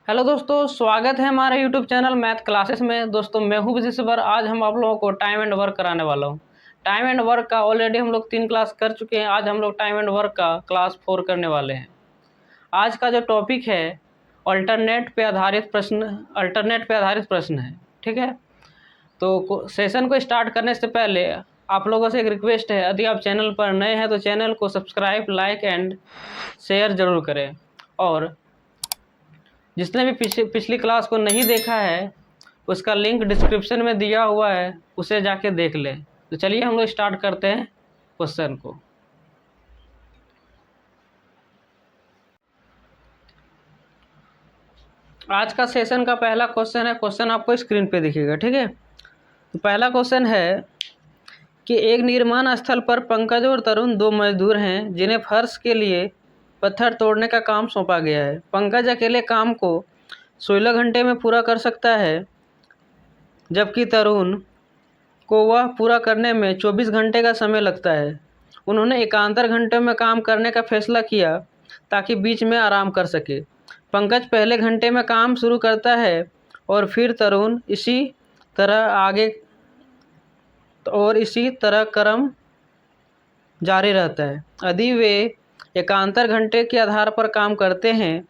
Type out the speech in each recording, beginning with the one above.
Hello दोस्तों, स्वागत है हमारे यूट्यूब चैनल मैथ क्लासेस में। दोस्तों मैं हूं विजय सबर। आज हम आप लोगों को टाइम एंड वर्क कराने वाला हूं। टाइम एंड वर्क का ऑलरेडी हम लोग 3 क्लास कर चुके हैं। आज हम लोग टाइम एंड वर्क का क्लास 4 करने वाले हैं। आज का जो टॉपिक है अल्टरनेट पे आधारित प्रश्न है। ठीक है, तो सेशन को स्टार्ट करने से पहले आप लोगों से एक रिक्वेस्ट है, यदि आप चैनल पर नए हैं तो चैनल को सब्सक्राइब, लाइक एंड शेयर ज़रूर करें। और जिसने भी पिछली क्लास को नहीं देखा है उसका लिंक डिस्क्रिप्शन में दिया हुआ है, उसे जाके देख लें। तो चलिए हम लोग स्टार्ट करते हैं क्वेश्चन को। आज का सेशन का पहला क्वेश्चन है। क्वेश्चन आपको स्क्रीन पे दिखेगा। ठीक है, तो पहला क्वेश्चन है कि एक निर्माण स्थल पर पंकज और तरुण 2 मजदूर हैं जिन्हें फर्श के लिए पत्थर तोड़ने का काम सौंपा गया है। पंकज अकेले काम को 16 घंटे में पूरा कर सकता है, जबकि तरुण को वह पूरा करने में 24 घंटे का समय लगता है। उन्होंने एकांतर घंटे में काम करने का फैसला किया ताकि बीच में आराम कर सके। पंकज पहले घंटे में काम शुरू करता है और फिर तरुण इसी तरह क्रम जारी रहता है। यदि वे एकांतर घंटे के आधार पर काम करते हैं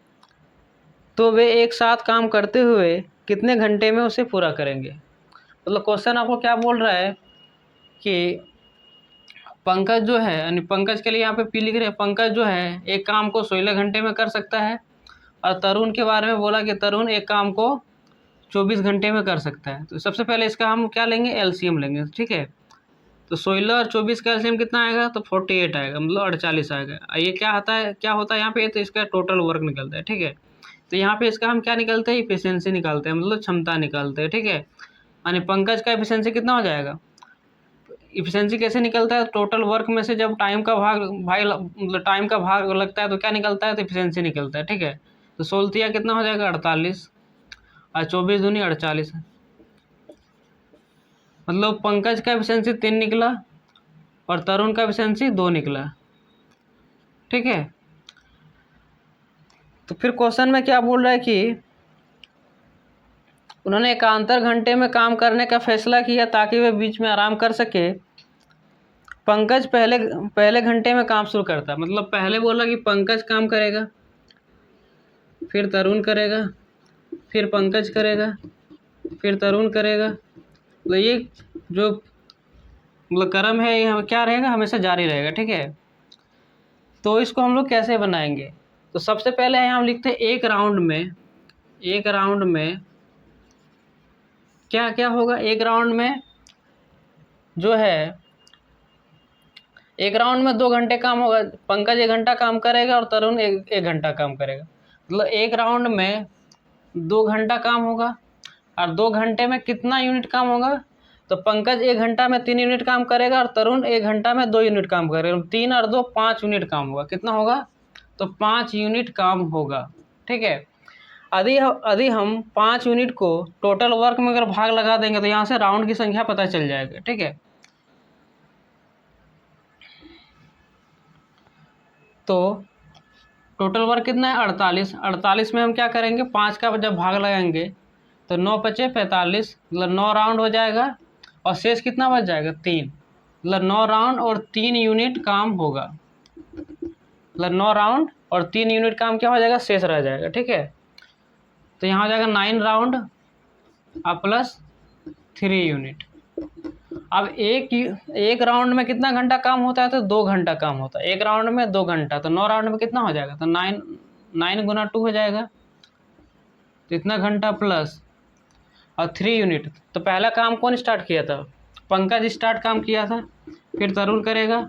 तो वे एक साथ काम करते हुए कितने घंटे में उसे पूरा करेंगे। मतलब क्वेश्चन आपको क्या बोल रहा है कि पंकज जो है, यानी पंकज के लिए यहाँ पे पी लिख रहे हैं, पंकज जो है एक काम को 16 घंटे में कर सकता है। और तरुण के बारे में बोला कि तरुण एक काम को 24 घंटे में कर सकता है। तो सबसे पहले इसका हम क्या लेंगे, एलसीएम लेंगे। ठीक है, तो 16 और 24 का एलसीएम कितना आएगा, तो 48 आएगा, मतलब 48 आएगा। ये क्या होता है यहाँ पे, तो इसका टोटल वर्क निकलता है। ठीक है, तो यहाँ पे इसका हम क्या निकलते हैं, इफिशियंसी निकालते हैं, मतलब क्षमता निकालते हैं। ठीक है, यानी पंकज का इफिशियंसी कितना हो जाएगा। इफिशियंसी कैसे निकलता है, टोटल वर्क में से जब टाइम का भाग लगता है तो क्या निकलता है, तो इफिशियंसी निकलता है। ठीक है, तो 16 कितना हो जाएगा, 48, और 24 दूनी 48। मतलब पंकज का एफिशिएंसी 3 निकला और तरुण का एफिशिएंसी 2 निकला। ठीक है, तो फिर क्वेश्चन में क्या बोल रहा है कि उन्होंने एकांतर घंटे में काम करने का फैसला किया ताकि वे बीच में आराम कर सके। पंकज पहले घंटे में काम शुरू करता, मतलब पहले बोला कि पंकज काम करेगा, फिर तरुण करेगा, फिर पंकज करेगा, फिर तरुण करेगा। तो ये जो मतलब क्रम है ये क्या रहेगा, हमेशा जारी रहेगा। ठीक है, तो इसको हम लोग कैसे बनाएंगे, तो सबसे पहले यहाँ हम लिखते हैं एक राउंड में क्या क्या होगा। एक राउंड में जो है, एक राउंड में 2 घंटे काम होगा। पंकज 1 घंटा काम करेगा और तरुण एक घंटा काम करेगा। मतलब एक राउंड में 2 घंटा काम होगा। और 2 घंटे में कितना यूनिट काम होगा, तो पंकज 1 घंटा में 3 यूनिट काम करेगा और तरुण 1 घंटा में 2 यूनिट काम करेगा। 3 और 2 5 यूनिट काम होगा। कितना होगा, तो 5 यूनिट काम होगा। ठीक है, यदि हम 5 यूनिट को टोटल वर्क में अगर भाग लगा देंगे तो यहाँ से राउंड की संख्या पता चल जाएगा। ठीक है, तो टोटल वर्क कितना है, 48। 48 में हम क्या करेंगे, 5 का जब भाग लगाएंगे तो 9 पचे 45, मतलब 9 राउंड हो जाएगा और शेष कितना बच जाएगा, 3। मतलब 9 राउंड और 3 यूनिट काम होगा। मतलब 9 राउंड और 3 यूनिट काम क्या हो जाएगा, शेष रह जाएगा। ठीक है, तो यहाँ हो जाएगा 9 राउंड और प्लस 3 यूनिट। अब एक राउंड में कितना घंटा काम होता है, तो 2 घंटा काम होता है। एक राउंड में 2 घंटा, तो 9 राउंड में कितना हो जाएगा, तो 9 गुना 2 हो जाएगा, तो इतना घंटा प्लस और 3 यूनिट। तो पहला काम कौन स्टार्ट किया था, पंकज स्टार्ट काम किया था, फिर तरुण करेगा,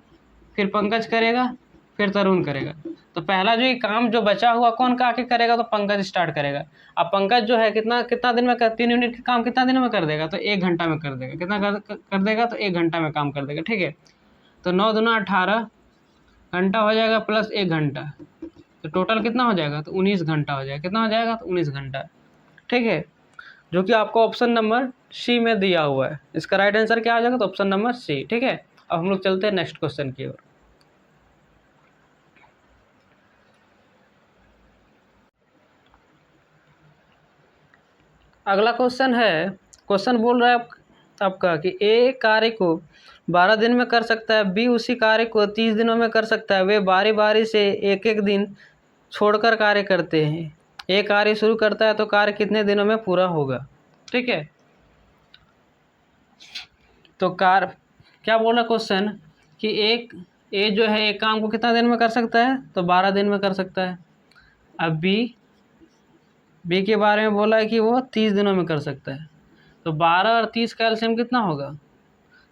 फिर पंकज करेगा, फिर तरुण करेगा। तो पहला जो ये काम जो बचा हुआ कौन का आके करेगा, तो पंकज स्टार्ट करेगा। अब पंकज जो है कितना दिन में 3 यूनिट का काम कितना दिन में कर देगा, तो 1 घंटा में कर देगा। कितना कर देगा, तो 1 घंटा में काम कर देगा। ठीक है, तो 9 दूना 18 घंटा हो जाएगा प्लस 1 घंटा, तो टोटल कितना हो जाएगा, तो 19 घंटा हो जाएगा। कितना हो जाएगा, तो 19 घंटा। ठीक है, जो कि आपको ऑप्शन नंबर सी में दिया हुआ है। इसका राइट आंसर क्या आ जाएगा, तो ऑप्शन नंबर सी। ठीक है, अब हम लोग चलते हैं नेक्स्ट क्वेश्चन की ओर। अगला क्वेश्चन है, क्वेश्चन बोल रहा है आपका कि ए कार्य को 12 दिन में कर सकता है, बी उसी कार्य को 30 दिनों में कर सकता है। वे बारी बारी से एक एक दिन छोड़कर कार्य करते हैं। ए कार्य शुरू करता है तो कार्य कितने दिनों में पूरा होगा? ठीक है, तो क्या बोल रहा क्वेश्चन कि ए जो है एक काम को कितना दिन में कर सकता है? तो 12 दिन में कर सकता है। अब बी के बारे में बोला है कि वो 30 दिनों में कर सकता है। तो 12 और 30 का एलसीएम कितना होगा?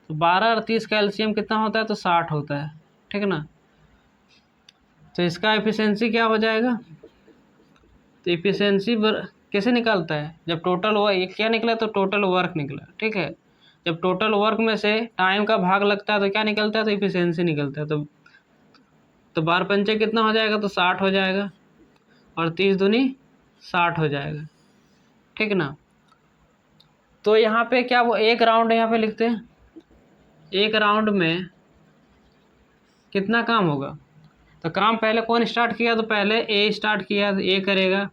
तो 12 और 30 का एलसीएम कितना होता है? तो 60 होता है, ठीक है ना। तो इसका एफिशिएंसी क्या हो जाएगा? तो एफिशिएंसी कैसे निकालता है? जब टोटल क्या निकला? तो टोटल वर्क निकला, ठीक है। जब टोटल वर्क में से टाइम का भाग लगता है तो क्या निकलता है? तो एफिशिएंसी निकलता है। तो 12 पंचे कितना हो जाएगा? तो 60 हो जाएगा, और 30 दूनी 60 हो जाएगा, ठीक ना। तो यहाँ पे क्या वो एक राउंड यहाँ पे लिखते हैं, एक राउंड में कितना काम होगा? तो काम पहले कौन स्टार्ट किया? तो पहले ए स्टार्ट किया, तो ए करेगा,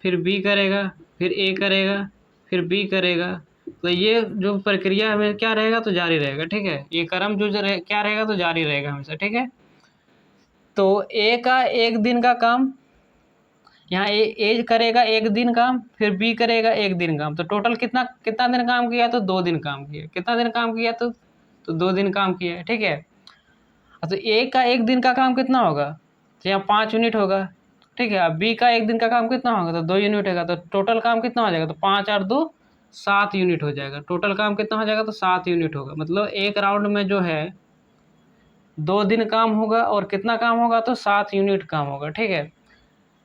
फिर बी करेगा, फिर ए करेगा, फिर बी करेगा। तो ये जो प्रक्रिया हमें क्या रहेगा? तो जारी रहेगा, ठीक है। ये क्रम जो क्या रहेगा? तो जारी रहेगा हमेशा, ठीक है। तो ए का एक दिन का काम, यहाँ ए करेगा एक दिन काम, फिर बी करेगा एक दिन काम। तो टोटल कितना दिन काम किया? तो 2 दिन काम किया। कितना दिन काम किया? तो 2 दिन काम किया, ठीक है। तो ए का एक दिन का काम कितना होगा? तो यहाँ 5 यूनिट होगा, ठीक है। अब बी का एक दिन का काम कितना होगा? तो 2 यूनिट होगा। तो टोटल काम कितना हो जाएगा? तो 5 और 2 7 यूनिट हो जाएगा। टोटल काम कितना हो जाएगा? तो 7 यूनिट होगा। मतलब एक राउंड में जो है 2 दिन काम होगा, और कितना काम होगा? तो 7 यूनिट काम होगा, ठीक है।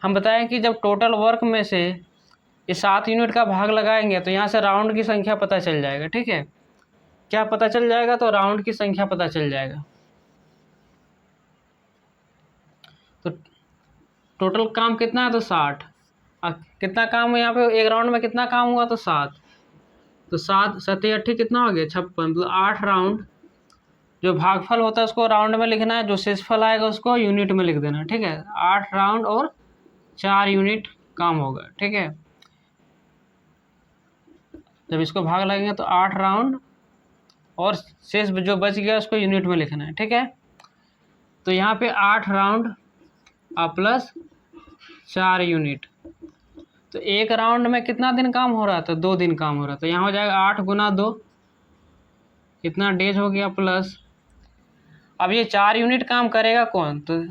हम बताएं कि जब टोटल वर्क में से ये 7 यूनिट का भाग लगाएंगे तो यहाँ से राउंड की संख्या पता चल जाएगा, ठीक है। क्या पता चल जाएगा? तो राउंड की संख्या पता चल जाएगा। तो टोटल काम कितना है? तो 60। कितना काम है यहाँ पे एक राउंड में? कितना काम हुआ? तो 7। तो 7 7 8 कितना हो गया? 56। मतलब 8 राउंड। जो भागफल होता है उसको राउंड में लिखना है, जो शेषफल आएगा उसको यूनिट में लिख देना, ठीक है। 8 राउंड और 4 यूनिट काम होगा, ठीक है। जब इसको भाग लगेंगे तो 8 राउंड और शेष जो बच गया उसको यूनिट में लिखना है, ठीक है। तो यहाँ पे 8 राउंड प्लस 4 यूनिट। तो एक राउंड में कितना दिन काम हो रहा था? 2 दिन काम हो रहा था। यहाँ हो जाएगा 8 गुना 2, कितना डेज हो गया, प्लस अब ये 4 यूनिट काम करेगा कौन? तो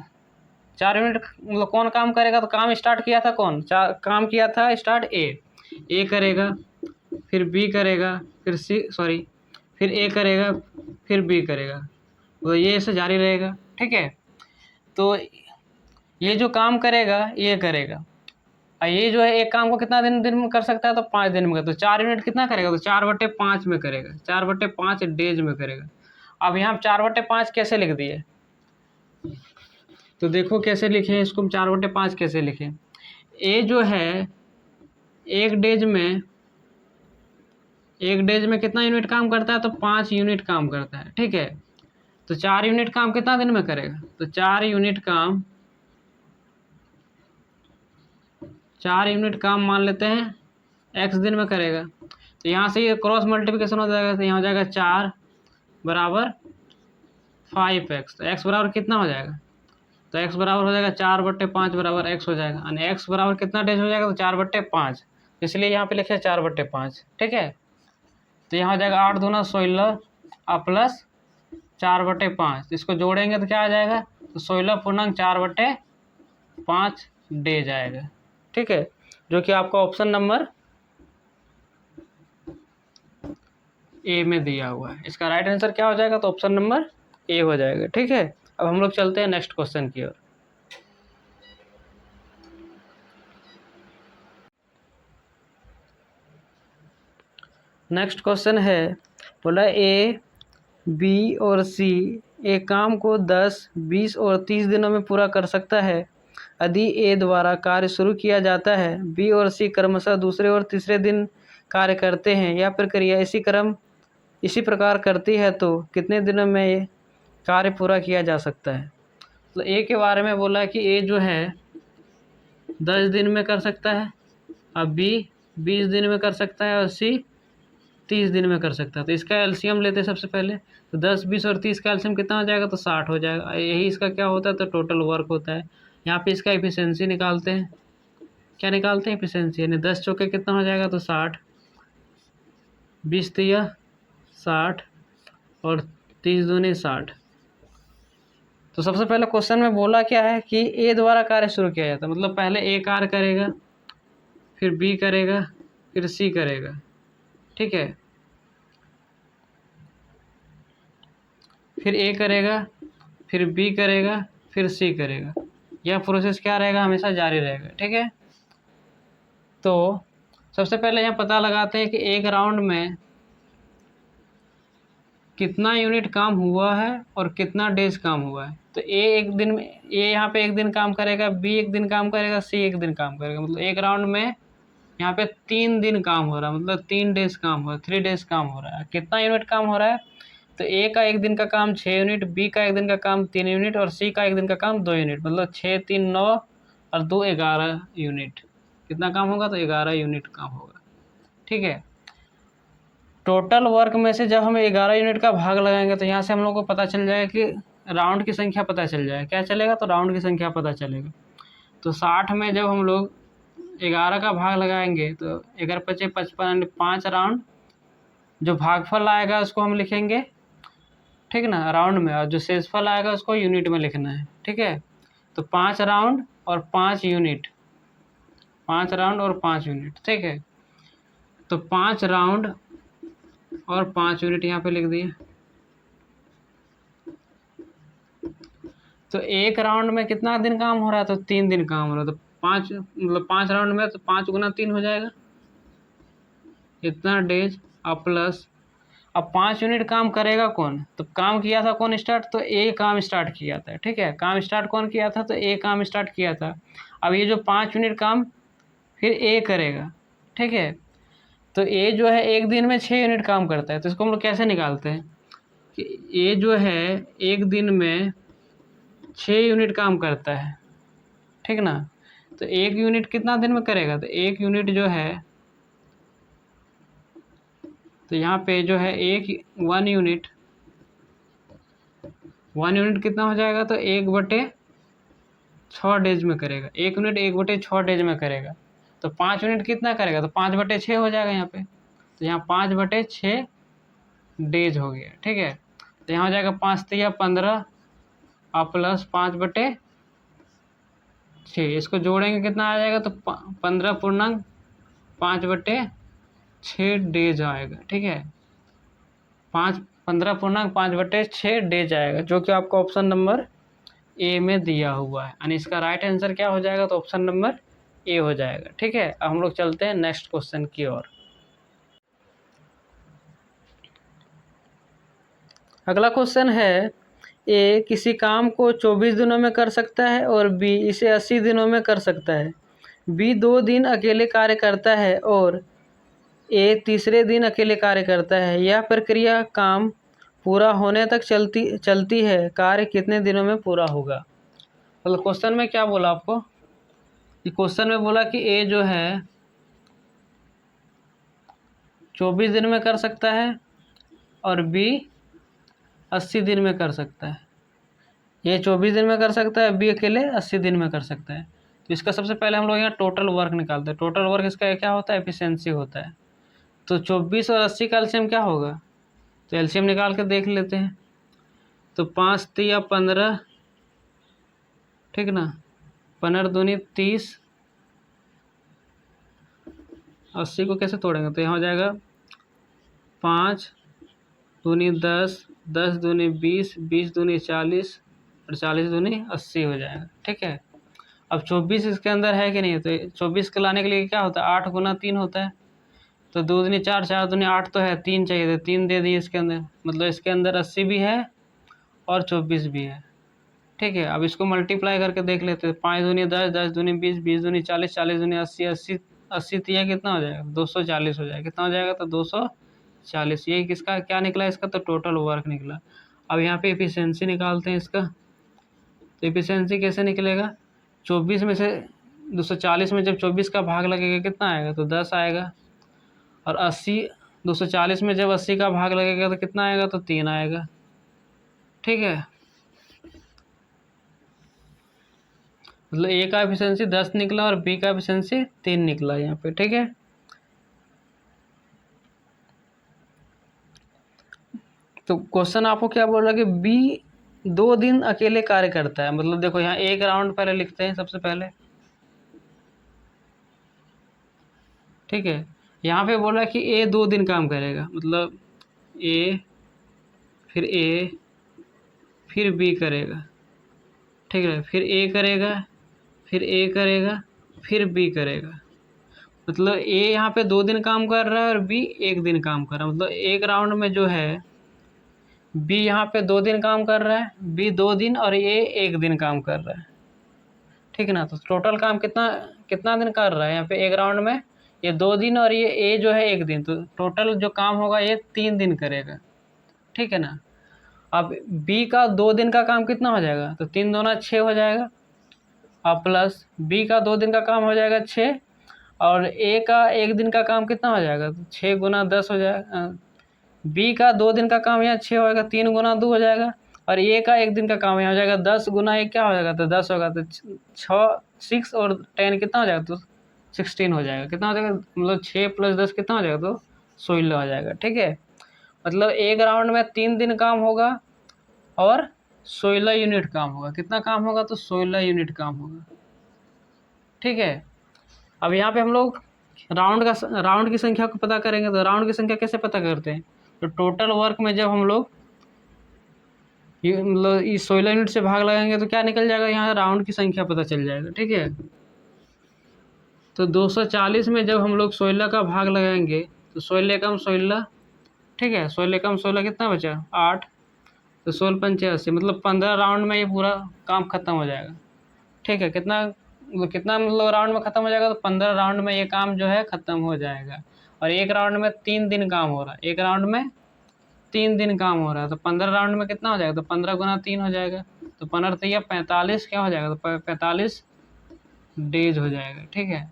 4 यूनिट मतलब कौन काम करेगा? तो काम स्टार्ट किया था कौन? काम किया था स्टार्ट ए करेगा, फिर बी करेगा, फिर ए करेगा, फिर बी करेगा। तो ये ऐसे जारी रहेगा, ठीक है। तो ये जो काम करेगा ये करेगा, और ये जो है एक काम को कितना दिन में कर सकता है? तो 5 दिन में। तो 4 यूनिट कितना करेगा? तो 4/5 में करेगा, 4/5 डेज में करेगा। अब यहाँ 4/5 कैसे लिख दिए? तो देखो कैसे लिखे इसको, 4/5 कैसे लिखें। ए जो है एक डेज में कितना यूनिट काम करता है? तो 5 यूनिट काम करता है, ठीक है। तो 4 यूनिट काम कितना दिन में करेगा? तो 4 यूनिट काम मान लेते हैं x दिन में करेगा। तो यहाँ से ये क्रॉस मल्टीप्लिकेशन हो जाएगा, तो यहाँ हो जाएगा 4 बराबर 5x। तो x बराबर कितना हो जाएगा? तो x बराबर हो जाएगा 4/5 बराबर x हो जाएगा, यानी x बराबर कितना डेज हो जाएगा? तो 4/5, इसलिए यहाँ पे लिखे 4/5, ठीक है। तो यहाँ हो जाएगा 8 दूना 16 प्लस 4/5, इसको जोड़ेंगे तो क्या आ जाएगा? तो 16 पूर्णांक 4/5 डेज आएगा, ठीक है, जो कि आपका ऑप्शन नंबर ए में दिया हुआ है। इसका राइट आंसर क्या हो जाएगा? तो ऑप्शन नंबर ए हो जाएगा, ठीक है। अब हम लोग चलते हैं नेक्स्ट क्वेश्चन की ओर। नेक्स्ट क्वेश्चन है, बोला ए, बी और सी एक काम को 10, 20 और 30 दिनों में पूरा कर सकता है। यदि ए द्वारा कार्य शुरू किया जाता है, बी और सी क्रमशः दूसरे और तीसरे दिन कार्य करते हैं, यह प्रक्रिया इसी प्रकार करती है, तो कितने दिनों में ये कार्य पूरा किया जा सकता है? तो ए के बारे में बोला कि ए जो है 10 दिन में कर सकता है, अब बी 20 दिन में कर सकता है और सी 30 दिन में कर सकता है। तो इसका एलसीएम लेते हैं सबसे पहले। तो 10, 20 और 30 का एलसीएम कितना हो जाएगा? तो 60 हो जाएगा। यही इसका क्या होता है? तो टोटल वर्क होता है। यहाँ पे इसका एफिशिएंसी निकालते हैं। क्या निकालते हैं? एफिशिएंसी, यानी 10 चौके कितना हो जाएगा? तो 60, 20 तिया 60 और 30 दूनी 60। तो सबसे पहले क्वेश्चन में बोला क्या है कि ए द्वारा कार्य शुरू किया जाता है, मतलब पहले ए कार्य करेगा, फिर बी करेगा, फिर सी करेगा। ठीक है, फिर ए करेगा, फिर बी करेगा, फिर सी करेगा। यह प्रोसेस क्या रहेगा? हमेशा जारी रहेगा। ठीक है, तो सबसे पहले यहाँ पता लगाते हैं कि एक राउंड में कितना यूनिट काम हुआ है और कितना डेज काम हुआ है। तो ए एक दिन में, ए यहाँ पे एक दिन काम करेगा, बी एक दिन काम करेगा, सी एक दिन काम करेगा। मतलब एक राउंड में यहाँ पे 3 दिन काम हो रहा है, मतलब 3 डेज काम हो रहा है, 3 डेज काम हो रहा है। कितना यूनिट काम हो रहा है? तो ए का एक दिन का काम 6 यूनिट, बी का एक दिन का काम 3 यूनिट और सी का एक दिन का काम 2 यूनिट। मतलब 6, 3, 9 और 2, 11 यूनिट। कितना काम होगा? तो 11 यूनिट काम होगा। ठीक है, टोटल वर्क में से जब हम 11 यूनिट का भाग लगाएंगे तो यहाँ से हम लोग को पता चल जाएगा कि राउंड की संख्या पता चल जाएगा। क्या चलेगा? तो राउंड की संख्या पता चलेगा। तो 60 में जब हम लोग 11 का भाग लगाएंगे तो 11 × 5 = 55, 5 राउंड। जो भागफल आएगा उसको हम लिखेंगे, ठीक ना, राउंड में, और जो शेषफल आएगा उसको यूनिट में लिखना है। ठीक है, तो 5 राउंड और 5 यूनिट, 5 राउंड और 5 यूनिट। ठीक है, तो 5 राउंड और 5 यूनिट यहाँ पे लिख दिए। तो एक राउंड में कितना दिन काम हो रहा है? तो 3 दिन काम हो रहा है। तो 5, मतलब 5 राउंड में तो 5 × 3 हो जाएगा, इतना डेज। अब प्लस, अब 5 यूनिट काम करेगा कौन? तो काम किया था कौन स्टार्ट? तो ए काम स्टार्ट किया था। ठीक है, काम स्टार्ट कौन किया था? तो ए काम स्टार्ट किया था। अब ये जो 5 यूनिट काम फिर ए करेगा। ठीक है, तो ए जो है एक दिन में 6 यूनिट काम करता है। तो इसको हम लोग कैसे निकालते हैं कि ए जो है एक दिन में 6 यूनिट काम करता है। ठीक ना, तो 1 यूनिट कितना दिन में करेगा? तो 1 यूनिट जो है, तो यहाँ पे जो है 1 यूनिट कितना हो जाएगा? तो 1/6 डेज में करेगा। 1 यूनिट 1/6 डेज में करेगा। तो 5 यूनिट कितना करेगा? तो 5/6 हो जाएगा यहाँ पे। तो यहाँ 5/6 डेज हो गया। ठीक है, तो यहाँ हो जाएगा 5 तिया 15 और प्लस 5/6, इसको जोड़ेंगे कितना आ जाएगा? तो 15.5/6 डेज आएगा। ठीक है, 15.5/6 डेज आएगा, जो कि आपको ऑप्शन नंबर ए में दिया हुआ है। यानी इसका राइट आंसर क्या हो जाएगा? तो ऑप्शन नंबर ए हो जाएगा। ठीक है, अब हम लोग चलते हैं नेक्स्ट क्वेश्चन की ओर। अगला क्वेश्चन है, ए किसी काम को 24 दिनों में कर सकता है और बी इसे 80 दिनों में कर सकता है। बी 2 दिन अकेले कार्य करता है और ए तीसरे दिन अकेले कार्य करता है। यह प्रक्रिया काम पूरा होने तक चलती है। कार्य कितने दिनों में पूरा होगा? मतलब क्वेश्चन में क्या बोला आपको? क्वेश्चन में बोला कि ए जो है 24 दिन में कर सकता है और बी 80 दिन में कर सकता है। ये 24 दिन में कर सकता है, बी अकेले 80 दिन में कर सकता है। तो इसका सबसे पहले हम लोग यहाँ टोटल वर्क निकालते हैं। टोटल वर्क इसका क्या होता है? एफिशिएंसी होता है। तो 24 और 80 का एलसीएम क्या होगा? तो एलसीएम निकाल के देख लेते हैं। तो 5 तिया 15, ठीक ना, 15 दूनी 30, 80 को कैसे तोड़ेंगे? तो यहाँ हो जाएगा 5 दूनी 10, 10 दूनी 20, 20 दूनी 40 और 40 दूनी 80 हो जाएगा। ठीक है, अब 24 इसके अंदर है कि नहीं? तो 24 के लाने के लिए क्या होता है? 8 × 3 होता है। तो 2 दूनी 4, 4 दूनी 8 तो है, 3 चाहिए थे, 3 दे दिए इसके अंदर। मतलब इसके अंदर 80 भी है और 24 भी है। ठीक है, अब इसको मल्टीप्लाई करके देख लेते हैं। 5 दूनी 10, 10 दूनी 20, 20 दूनी 40, 40 दूनी 80, 80 तिया कितना हो जाएगा? 240 हो जाएगा। कितना हो जाएगा? तो 240। यही किसका क्या निकला? इसका तो टोटल वर्क निकला। अब यहाँ पे एफिशिएंसी निकालते हैं इसका। तो एफिशिएंसी कैसे निकलेगा? 24 में से 240 में जब 24 का भाग लगेगा कितना आएगा, तो 10 आएगा। और 240 में जब 80 का भाग लगेगा तो कितना आएगा, तो 3 आएगा। ठीक है, मतलब ए का एफिशिएंसी 10 निकला और बी का एफिशिएंसी 3 निकला यहाँ पे। ठीक है, तो क्वेश्चन आपको क्या बोल रहा है कि बी 2 दिन अकेले कार्य करता है। मतलब देखो यहाँ एक राउंड पहले लिखते हैं सबसे पहले। ठीक है, यहाँ पे बोल रहा है कि ए 2 दिन काम करेगा, मतलब ए फिर बी करेगा। ठीक है, फिर ए करेगा, फिर ए करेगा, फिर बी करेगा। मतलब ए यहाँ पे 2 दिन काम कर रहा है और बी 1 दिन काम कर रहा है। मतलब एक राउंड में जो है बी यहाँ पे 2 दिन काम कर रहा है, बी 2 दिन और ए 1 दिन काम कर रहा है। ठीक है ना, तो टोटल काम कितना दिन कर रहा है यहाँ पे एक राउंड में, ये 2 दिन और ये ए जो है 1 दिन, तो टोटल जो काम होगा ये 3 दिन करेगा। ठीक है ना, अब बी का 2 दिन का काम कितना हो जाएगा, तो 3 दूना 6 हो जाएगा, अब प्लस बी का 2 दिन का काम हो जाएगा 6, और ए का 1 दिन का काम कितना हो जाएगा, तो 6 गुना 10 हो जाएगा। बी का 2 दिन का काम यहाँ 6 होगा, 3 गुना 2 हो जाएगा, और ए का 1 दिन का काम यहाँ हो जाएगा 10 गुना 1 क्या हो जाएगा, तो 10 होगा, तो 6 और 10 कितना हो जाएगा, तो 16 हो जाएगा। कितना हो जाएगा, मतलब 6 + 10 कितना हो जाएगा, तो 16 हो जाएगा। ठीक है, मतलब एक राउंड में 3 दिन काम होगा और 16 यूनिट काम होगा। कितना काम होगा, तो 16 यूनिट काम होगा। ठीक है, अब यहाँ पे हम लोग राउंड की संख्या को पता करेंगे। तो राउंड की संख्या कैसे पता करते हैं, तो टोटल वर्क में जब हम लोग ये मतलब इस 16 यूनिट से भाग लगाएंगे तो क्या निकल जाएगा, यहाँ राउंड की संख्या पता चल जाएगा। ठीक है, तो 240 में जब हम लोग 16 का भाग लगाएंगे तो 16 कम 16, ठीक है, 16 कम 16 कितना बचा, 8, तो 16 × 85, मतलब 15 राउंड में ये पूरा काम खत्म हो जाएगा। ठीक है, कितना मतलब राउंड में ख़त्म हो जाएगा, तो 15 राउंड में ये काम जो है ख़त्म हो जाएगा। और एक राउंड में 3 दिन काम हो रहा है, एक राउंड में 3 दिन काम हो रहा है, तो 15 राउंड में कितना हो जाएगा, तो 15 गुना 3 हो जाएगा, तो 15 तो यह 45 क्या हो जाएगा, तो 45 डेज हो जाएगा। ठीक है,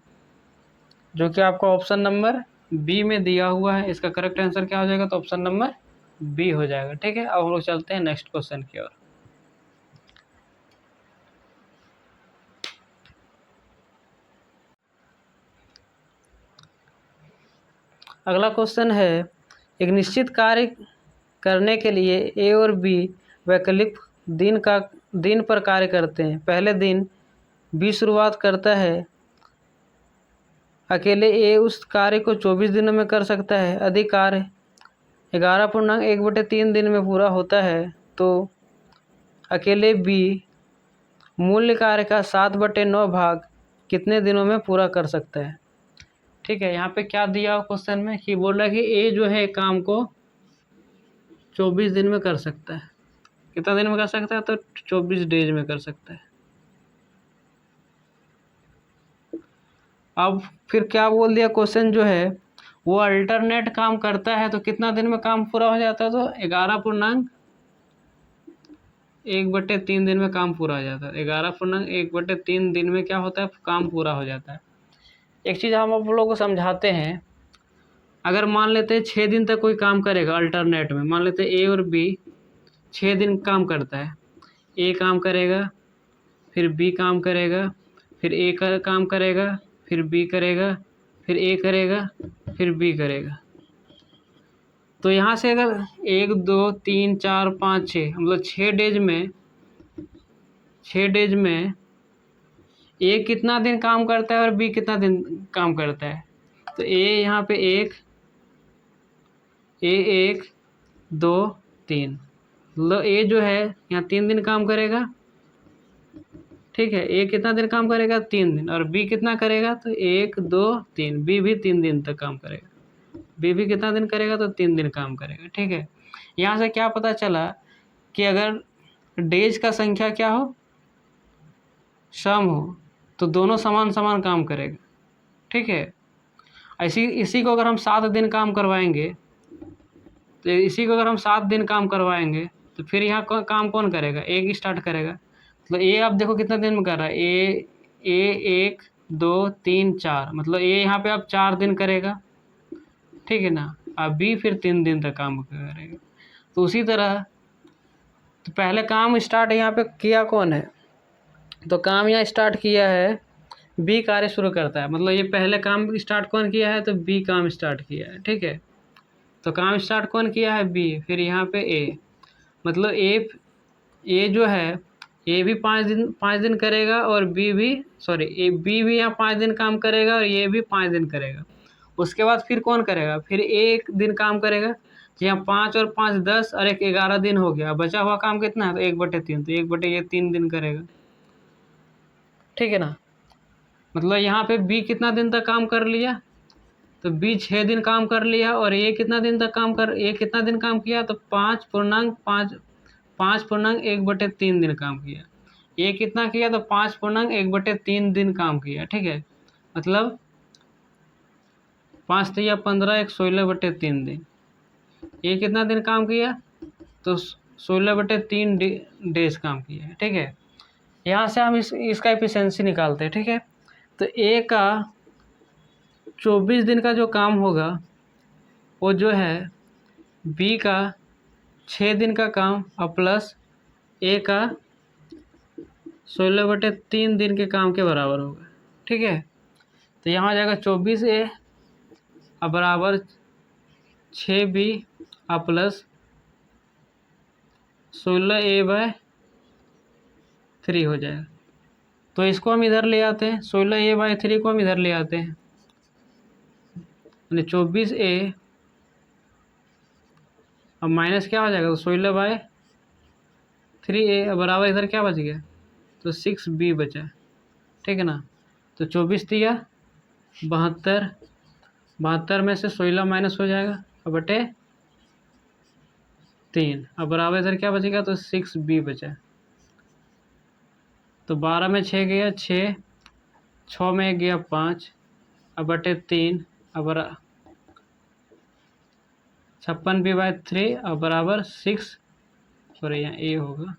जो कि आपको ऑप्शन नंबर बी में दिया हुआ है। इसका करेक्ट आंसर क्या हो जाएगा, तो ऑप्शन नंबर बी हो जाएगा। ठीक है, अब हम लोग चलते हैं नेक्स्ट क्वेश्चन की ओर। अगला क्वेश्चन है, एक निश्चित कार्य करने के लिए ए और बी वैकल्पिक दिन पर कार्य करते हैं। पहले दिन बी शुरुआत करता है, अकेले ए उस कार्य को 24 दिनों में कर सकता है। अधिक कार्य 11.1/3 दिन में पूरा होता है, तो अकेले बी मूल्य कार्य का 7/9 भाग कितने दिनों में पूरा कर सकता है। ठीक है, यहाँ पे क्या दिया हो क्वेश्चन में कि बोल रहा है कि ए जो है काम को 24 दिन में कर सकता है। कितना दिन में कर सकता है, तो 24 डेज में कर सकता है। अब फिर क्या बोल दिया, क्वेश्चन जो है वो अल्टरनेट काम करता है, तो कितना दिन में काम पूरा हो जाता है, तो 11.1/3 दिन में काम पूरा हो जाता है। 11.1/3 दिन में क्या होता है, काम पूरा हो जाता है। एक चीज़ हम आप लोगों को समझाते हैं, अगर मान लेते हैं 6 दिन तक कोई काम करेगा अल्टरनेट में, मान लेते हैं ए और बी 6 दिन काम करता है, ए काम करेगा, फिर बी काम करेगा, फिर ए का काम करेगा, फिर बी करेगा, फिर ए करेगा, फिर बी करेगा। तो यहाँ से अगर 1 2 3 4 5 6 मतलब 6 डेज में ए कितना दिन काम करता है और बी कितना दिन काम करता है, तो ए यहाँ पे 1 2 3 मतलब ए जो है यहाँ 3 दिन काम करेगा। ठीक है, ए कितना दिन काम करेगा, 3 दिन, और बी कितना करेगा, तो 1 2 3, बी भी 3 दिन तक काम करेगा। बी भी कितना दिन करेगा, तो 3 दिन काम करेगा। ठीक है, यहाँ से क्या पता चला कि अगर डेज का संख्या क्या हो, सम हो, तो दोनों समान समान काम करेगा। ठीक है, इसी को अगर हम 7 दिन काम करवाएंगे, तो इसी को अगर हम 7 दिन काम करवाएंगे तो फिर यहाँ काम कौन करेगा, एक ही स्टार्ट करेगा। तो ए आप देखो कितना दिन में कर रहा है, ए 1 2 3 4, मतलब ए यहाँ पे अब 4 दिन करेगा, ठीक है ना। अब बी फिर 3 दिन तक काम करेगा। तो उसी तरह तो पहले काम स्टार्ट यहाँ पे किया कौन है, तो काम यहाँ स्टार्ट किया है बी, कार्य शुरू करता है, मतलब ये पहले काम स्टार्ट कौन किया है, तो बी काम स्टार्ट किया है, ठीक है। तो काम स्टार्ट कौन किया है, बी, फिर यहाँ पे ए, मतलब ए जो है ए भी 5 दिन करेगा और बी भी बी भी यहाँ 5 दिन काम करेगा और ये भी 5 दिन करेगा। उसके बाद फिर कौन करेगा, फिर 1 दिन काम करेगा। यहाँ 5 और 5 10 और 1 11 दिन हो गया। बचा हुआ काम कितना है, तो 1/3, तो 1/3 दिन करेगा, ठीक है ना। मतलब यहाँ पे बी कितना दिन तक काम कर लिया, तो बी 6 दिन काम कर लिया, और ये कितना दिन काम किया, तो 5.1/3 दिन काम किया। ये कितना किया, तो 5.1/3 दिन काम किया, ठीक है। मतलब 5 या 15 1 16/3 दिन। ये कितना दिन काम किया, तो 16/3 डेज काम किया, ठीक है। यहाँ से हम इसका एफिशिएंसी निकालते हैं, ठीक है। तो ए का 24 दिन का जो काम होगा वो जो है बी का 6 दिन का काम और प्लस ए का 16/3 दिन के काम के बराबर होगा, ठीक है। तो यहाँ आ जाएगा 24A और बराबर 6B और प्लस 16A/3 हो जाएगा। तो इसको हम इधर ले आते हैं, 16A/3 को हम इधर ले आते हैं, यानी 24A अब माइनस क्या हो जाएगा, तो 16/3A बराबर इधर क्या बच गया, तो 6B बचा, ठीक है ना। तो 24 दिया 72, 72 में से 16 माइनस हो जाएगा और बटे 3, अब बराबर इधर क्या बचेगा, तो 6B बचा। तो 12 में 6 गया 6, 6 में 1 गया 5 और बटे 3, अब 56B/3 और बराबर 6, यहाँ ए होगा,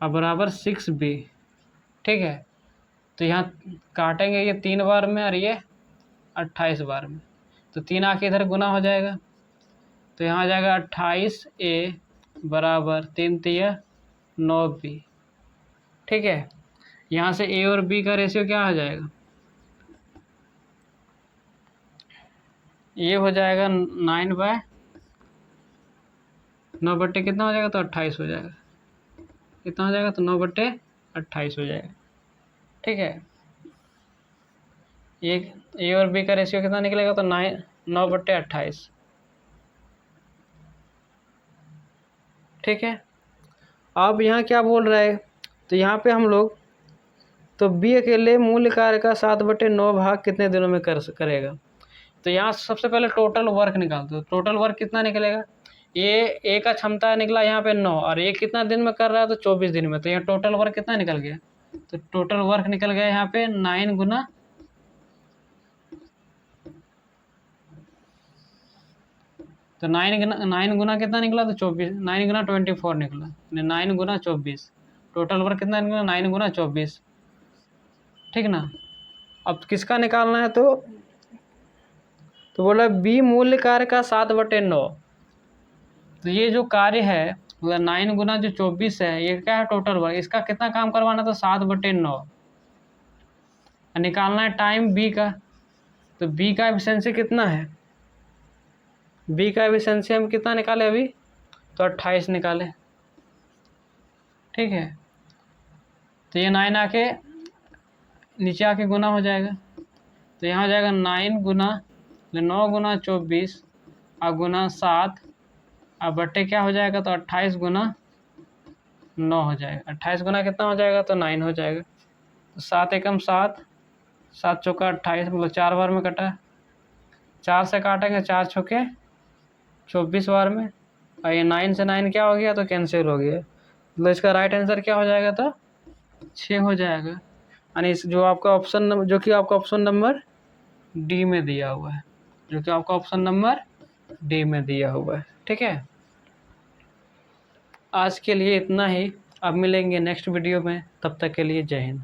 अब बराबर 6B, ठीक है। तो यहाँ काटेंगे ये 3 बार में और ये 28 बार में, तो 3 आके इधर गुना हो जाएगा। तो यहाँ आ जाएगा 28A बराबर 3 तिया 9B, ठीक है। यहाँ से ए और बी का रेशियो क्या हो जाएगा, ये हो जाएगा 9/9 बट्टे कितना हो जाएगा, तो 28 हो जाएगा। कितना हो जाएगा, तो 9/28 हो जाएगा, ठीक है। एक ए और बी का रेशियो कितना निकलेगा, तो 9/28, ठीक है। अब यहाँ क्या बोल रहा है, तो यहाँ पे हम लोग तो बी अकेले मूल कार्य का 7/9 भाग कितने दिनों में करेगा। तो यहाँ सबसे पहले टोटल वर्क निकालते हो। टोटल वर्क कितना निकलेगा, ये ए का क्षमता निकला यहाँ पे 9 और ये कितना दिन में कर रहा है, तो 24 दिन में। तो यहाँ टोटल वर्क कितना निकल गया, तो टोटल वर्क निकल गया यहाँ पे 9 गुना 9 गुना कितना निकला, तो 24, 9 गुना 24 निकला, 9 गुना 24। टोटल वर्क कितना निकला, 9 गुना 24, ठीक ना। अब किसका निकालना है, तो बोला बी मूल्य कार्य का 7/9। तो ये जो कार्य है मतलब 9 गुना जो 24 है, ये क्या है, टोटल वर्क। इसका कितना काम करवाना, तो 7/9। निकालना है टाइम बी का। तो बी का एफिशिएंसी कितना है, बी का एफिशिएंसी हम कितना निकाले अभी, तो 28 निकाले, ठीक है। तो ये 9 आके नीचे आके गुना हो जाएगा। तो यहाँ हो जाएगा 9 गुना 9 गुना 24 और गुना 7 और बट्टे क्या हो जाएगा, तो 28 गुना 9 हो जाएगा। 28 गुना कितना हो जाएगा, तो 9 हो जाएगा। तो 7 एकम 7, 7 चौका 28, मतलब 4 बार में कटा। 4 से काटेंगे 4 चौके 24 बार में, और ये 9 से 9 क्या हो गया, तो कैंसिल हो गया। मतलब इसका राइट आंसर क्या हो जाएगा, तो 6 हो जाएगा। यानी जो कि आपका ऑप्शन नंबर डी में दिया हुआ है, ठीक है। आज के लिए इतना ही, अब मिलेंगे नेक्स्ट वीडियो में, तब तक के लिए जय हिंद।